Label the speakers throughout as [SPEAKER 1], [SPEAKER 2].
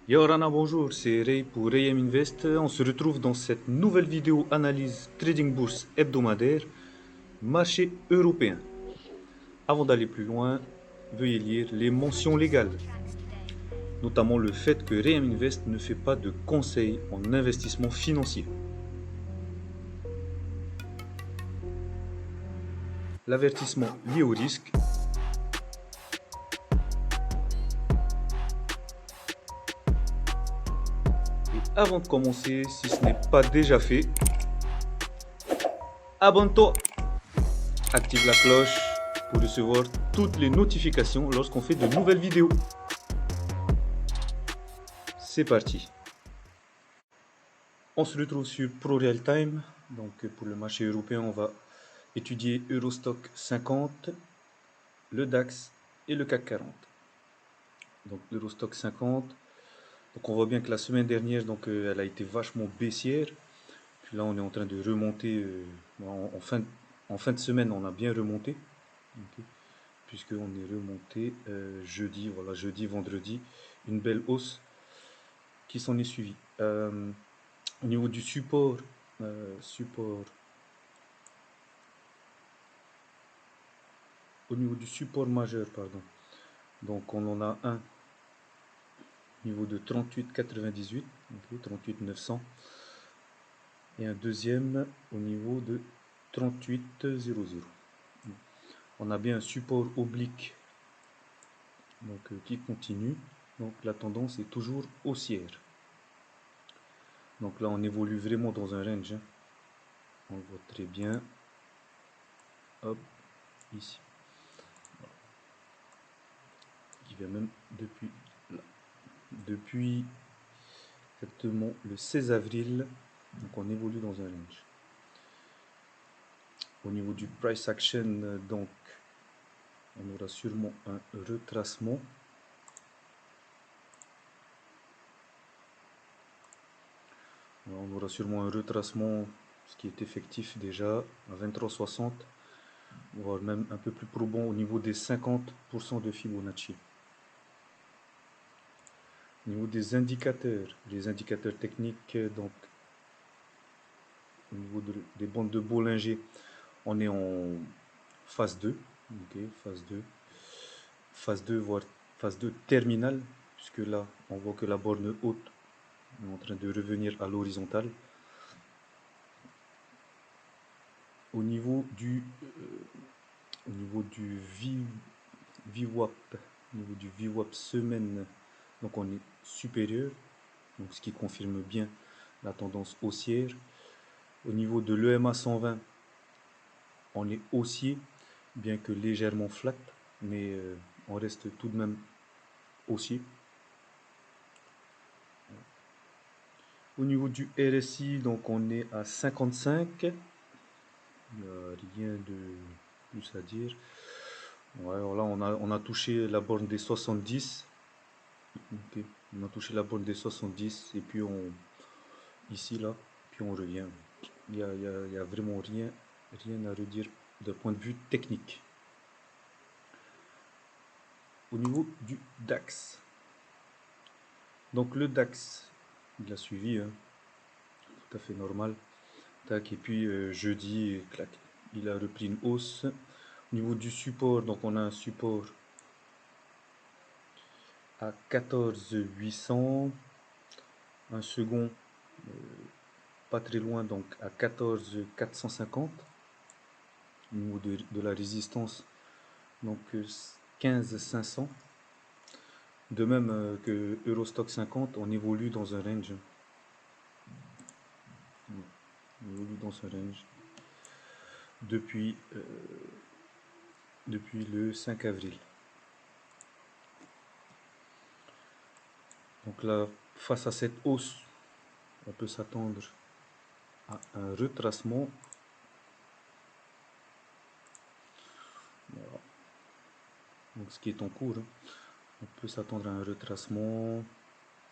[SPEAKER 1] Yo Rana, bonjour, c'est Ray pour Rayem Invest. On se retrouve dans cette nouvelle vidéo analyse trading bourse hebdomadaire, marché européen. Avant d'aller plus loin, veuillez lire les mentions légales, notamment le fait que Rayem Invest ne fait pas de conseils en investissement financier. L'avertissement lié au risque. Et avant de commencer, si ce n'est pas déjà fait, abonne-toi, active la cloche pour recevoir toutes les notifications lorsqu'on fait de nouvelles vidéos. C'est parti. On se retrouve sur ProReal Time. Donc pour le marché européen, on va étudier Eurostock 50, le DAX et le CAC 40. Donc l'Eurostock 50. Donc on voit bien que la semaine dernière, elle a été vachement baissière. Puis là, on est en train de remonter. En fin de semaine, on a bien remonté. Okay. Puisqu'on est remonté jeudi, voilà, jeudi, vendredi. Une belle hausse qui s'en est suivie. Au niveau du support, au niveau du support majeur, pardon. Donc on en a un au niveau de 38,98, okay, 38,900. Et un deuxième au niveau de 38,00. On a bien un support oblique qui continue. Donc la tendance est toujours haussière. Donc là on évolue vraiment dans un range. Hein. On le voit très bien. Hop, ici. Qui vient même depuis là. Depuis exactement le 16 avril. Donc on évolue dans un range. Au niveau du price action, donc on aura sûrement un retracement. On aura sûrement un retracement, ce qui est effectif déjà à 23,60, voire même un peu plus probant au niveau des 50% de Fibonacci. Au niveau des indicateurs, les indicateurs techniques, donc au niveau des bandes de Bollinger, on est en phase 2, okay, phase 2, voire phase 2 terminale, puisque là, on voit que la borne haute est en train de revenir à l'horizontale. Au niveau du VWAP, au niveau du VWAP semaine, donc on est supérieur, donc ce qui confirme bien la tendance haussière. Au niveau de l'EMA 120, on est haussier, bien que légèrement flat, mais on reste tout de même haussier. Au niveau du RSI, donc on est à 55. Il n'y a rien de plus à dire. Ouais, alors là, on a touché la borne des 70. Okay. On a touché la borne des 70 et puis ici, là, puis on revient. Il y a vraiment rien à redire d'un point de vue technique. Au niveau du DAX. Donc le DAX, il a suivi, hein, tout à fait normal. Tac, et puis jeudi, clac, il a repris une hausse. Au niveau du support, donc on a un support à 14 800, un second pas très loin, donc à 14 450, au niveau de la résistance, donc 15 500. De même que Eurostock 50, on évolue dans un range. On évolue dans un range depuis le 5 avril. Donc là, face à cette hausse, on peut s'attendre à un retracement. Voilà. Donc ce qui est en cours, hein. On peut s'attendre à un retracement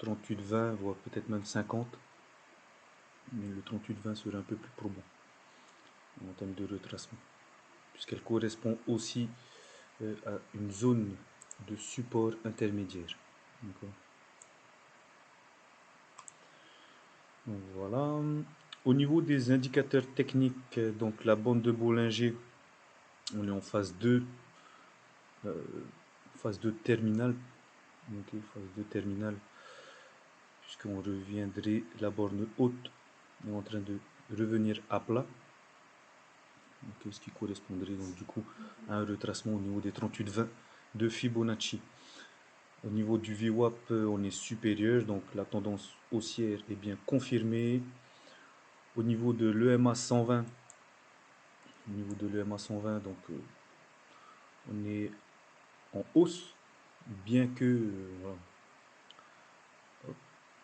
[SPEAKER 1] 38-20, voire peut-être même 50. Mais le 38-20 serait un peu plus probant en termes de retracement, puisqu'elle correspond aussi à une zone de support intermédiaire. Donc voilà. Au niveau des indicateurs techniques, donc la bande de Bollinger, on est en phase 2, phase 2 terminale. Ok, phase 2 terminale, puisqu'on reviendrait, la borne haute est en train de revenir à plat. Donc, ce qui correspondrait donc du coup à un retracement au niveau des 38,20 de Fibonacci. Au niveau du VWAP, on est supérieur, donc la tendance haussière est bien confirmée. Au niveau de l'EMA 120, donc on est en hausse, bien que voilà. Hop,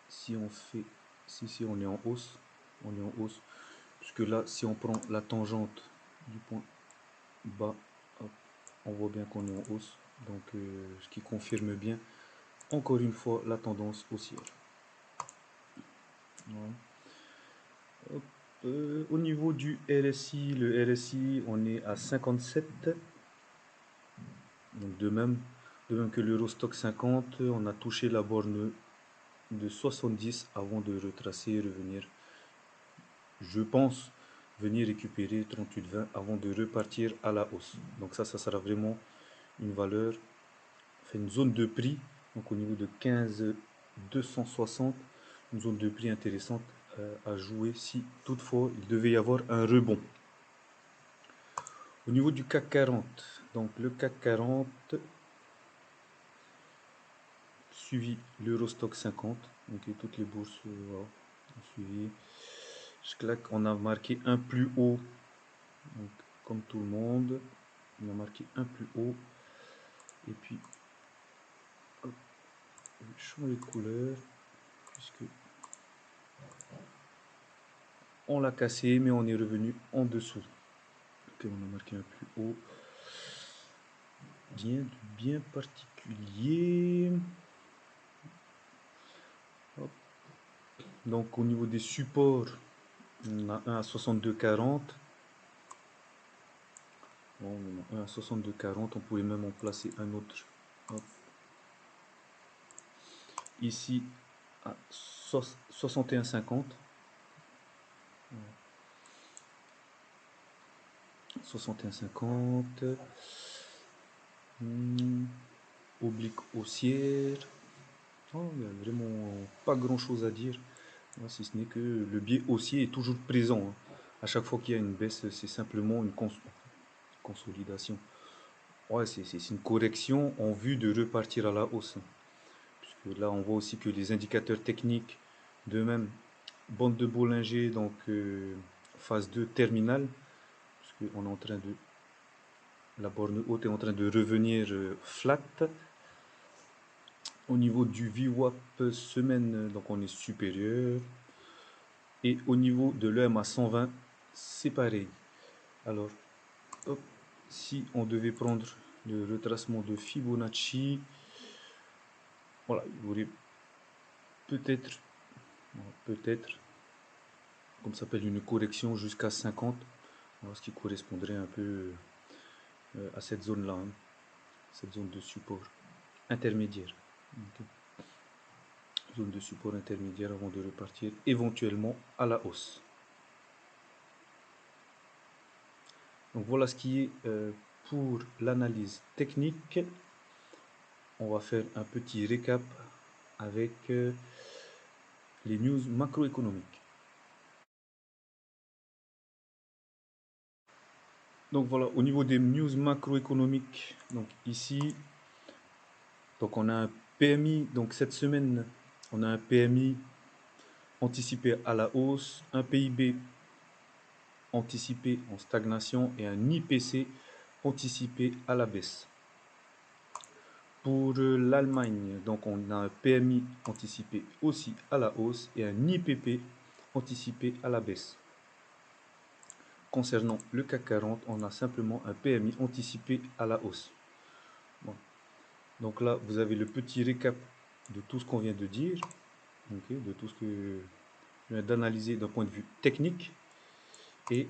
[SPEAKER 1] si on fait, si on est en hausse, puisque là, si on prend la tangente du point bas, hop, on voit bien qu'on est en hausse, donc ce qui confirme bien encore une fois la tendance haussière. Voilà. Hop, au niveau du RSI, le RSI, on est à 57. Donc de même que l'Eurostock 50, on a touché la borne de 70 avant de retracer et revenir. Je pense venir récupérer 38,20 avant de repartir à la hausse. Donc ça sera vraiment une valeur, une zone de prix, donc au niveau de 15 260, une zone de prix intéressante à jouer si toutefois il devait y avoir un rebond. Au niveau du CAC 40, donc le CAC 40 suivi l'Eurostock 50, donc toutes les bourses voilà, ont suivi. Je claque, on a marqué un plus haut, donc comme tout le monde, on a marqué un plus haut, et puis hop, je vais changer de couleur, puisque on l'a cassé, mais on est revenu en dessous. Ok, on a marqué un plus haut, bien particulier. Hop. Donc au niveau des supports, on a un à 62,40. Bon, on a un à 62,40, on pouvait même en placer un autre. Hop. Ici à 61,50. 61,50. Oblique haussière. Oh, il n'y a vraiment pas grand chose à dire, si ce n'est que le biais haussier est toujours présent. Hein. À chaque fois qu'il y a une baisse, c'est simplement une consolidation. Ouais, c'est une correction en vue de repartir à la hausse. Puisque là, on voit aussi que les indicateurs techniques, de même, bande de Bollinger, donc phase 2 terminale, puisqu'on est en train de, la borne haute est en train de revenir flat. Au niveau du VWAP semaine, donc on est supérieur. Et au niveau de l'EMA 120, c'est pareil. Alors, hop, si on devait prendre le retracement de Fibonacci, voilà, il y aurait peut-être, comme ça s'appelle, une correction jusqu'à 50, ce qui correspondrait un peu à cette zone-là, hein, cette zone de support intermédiaire. Okay. Zone de support intermédiaire avant de repartir éventuellement à la hausse. Donc voilà ce qui est pour l'analyse technique. On va faire un petit récap avec les news macroéconomiques. Donc voilà, au niveau des news macroéconomiques, donc ici, donc on a un PMI, donc cette semaine, on a un PMI anticipé à la hausse, un PIB anticipé en stagnation et un IPC anticipé à la baisse. Pour l'Allemagne, donc on a un PMI anticipé aussi à la hausse et un IPP anticipé à la baisse. Concernant le CAC 40, on a simplement un PMI anticipé à la hausse. Bon. Donc là, vous avez le petit récap de tout ce qu'on vient de dire, okay, de tout ce que je viens d'analyser d'un point de vue technique. Et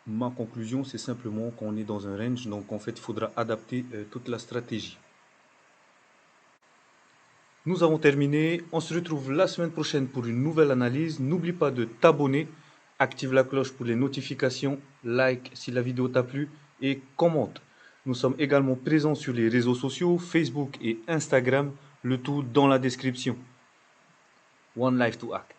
[SPEAKER 1] ma conclusion, c'est simplement qu'on est dans un range, donc en fait, il faudra adapter toute la stratégie. Nous avons terminé. On se retrouve la semaine prochaine pour une nouvelle analyse. N'oublie pas de t'abonner, active la cloche pour les notifications, like si la vidéo t'a plu et commente. Nous sommes également présents sur les réseaux sociaux, Facebook et Instagram, le tout dans la description. One life to act.